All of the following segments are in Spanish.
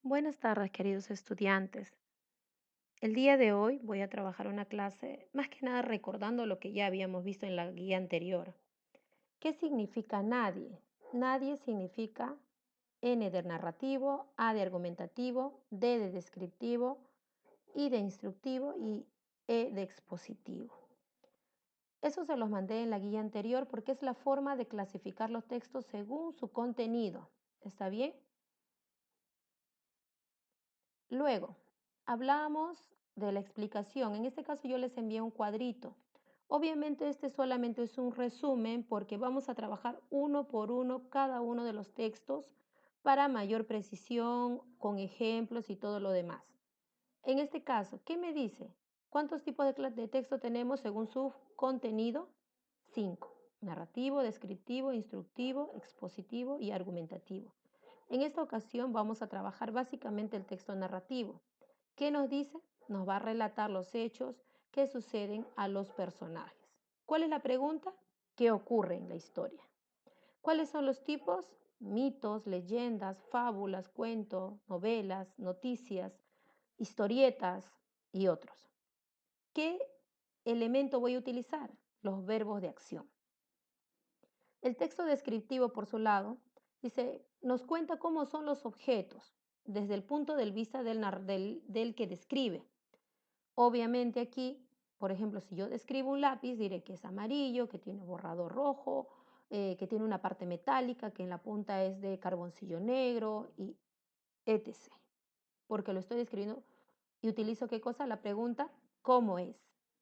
Buenas tardes, queridos estudiantes. El día de hoy voy a trabajar una clase, más que nada recordando lo que ya habíamos visto en la guía anterior. ¿Qué significa nadie? Nadie significa N de narrativo, A de argumentativo, D de descriptivo, I de instructivo y E de expositivo. Eso se los mandé en la guía anterior porque es la forma de clasificar los textos según su contenido. ¿Está bien? Luego, hablamos de la explicación. En este caso yo les envié un cuadrito. Obviamente este solamente es un resumen porque vamos a trabajar uno por uno cada uno de los textos para mayor precisión, con ejemplos y todo lo demás. En este caso, ¿qué me dice? ¿Cuántos tipos de texto tenemos según su contenido? 5. Narrativo, descriptivo, instructivo, expositivo y argumentativo. En esta ocasión vamos a trabajar básicamente el texto narrativo. ¿Qué nos dice? Nos va a relatar los hechos que suceden a los personajes. ¿Cuál es la pregunta? ¿Qué ocurre en la historia? ¿Cuáles son los tipos? Mitos, leyendas, fábulas, cuentos, novelas, noticias, historietas y otros. ¿Qué elemento voy a utilizar? Los verbos de acción. El texto descriptivo, por su lado, dice, nos cuenta cómo son los objetos desde el punto de vista del que describe. Obviamente aquí, por ejemplo, si yo describo un lápiz, diré que es amarillo, que tiene borrador rojo, que tiene una parte metálica, que en la punta es de carboncillo negro y etc. Porque lo estoy describiendo y utilizo qué cosa, la pregunta, ¿cómo es?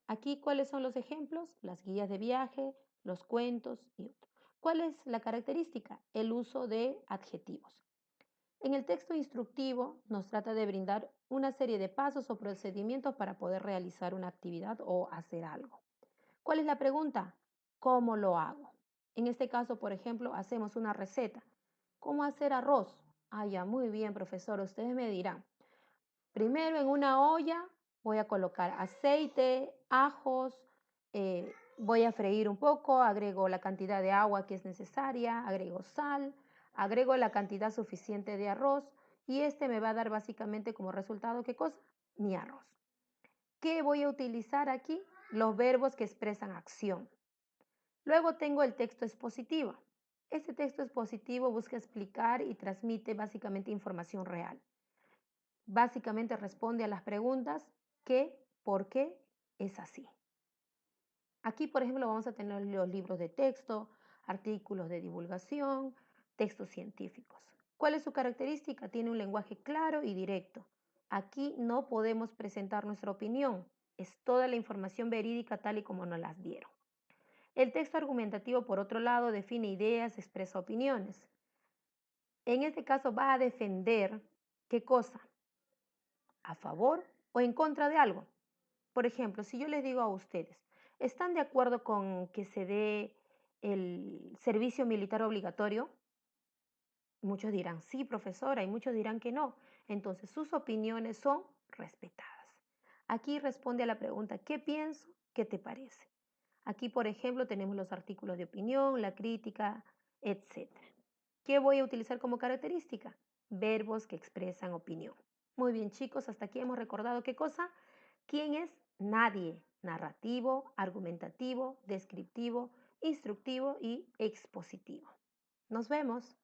Aquí, ¿cuáles son los ejemplos? Las guías de viaje, los cuentos y otros. ¿Cuál es la característica? El uso de adjetivos. En el texto instructivo nos trata de brindar una serie de pasos o procedimientos para poder realizar una actividad o hacer algo. ¿Cuál es la pregunta? ¿Cómo lo hago? En este caso, por ejemplo, hacemos una receta. ¿Cómo hacer arroz? Ah, ya, muy bien, profesor. Ustedes me dirán. Primero en una olla voy a colocar aceite, ajos, voy a freír un poco, agrego la cantidad de agua que es necesaria, agrego sal, agrego la cantidad suficiente de arroz y este me va a dar básicamente como resultado, ¿qué cosa? Mi arroz. ¿Qué voy a utilizar aquí? Los verbos que expresan acción. Luego tengo el texto expositivo. Este texto expositivo busca explicar y transmite básicamente información real. Básicamente responde a las preguntas ¿qué? ¿Por qué? Es así. Aquí, por ejemplo, vamos a tener los libros de texto, artículos de divulgación, textos científicos. ¿Cuál es su característica? Tiene un lenguaje claro y directo. Aquí no podemos presentar nuestra opinión, es toda la información verídica tal y como nos las dieron. El texto argumentativo, por otro lado, define ideas, expresa opiniones. En este caso va a defender, ¿qué cosa? ¿A favor o en contra de algo? Por ejemplo, si yo les digo a ustedes, ¿están de acuerdo con que se dé el servicio militar obligatorio? Muchos dirán, sí, profesora, y muchos dirán que no. Entonces, sus opiniones son respetadas. Aquí responde a la pregunta, ¿qué pienso? ¿Qué te parece? Aquí, por ejemplo, tenemos los artículos de opinión, la crítica, etcétera. ¿Qué voy a utilizar como característica? Verbos que expresan opinión. Muy bien, chicos, hasta aquí hemos recordado qué cosa. ¿Quién es? Nadie. Narrativo, argumentativo, descriptivo, instructivo y expositivo. Nos vemos.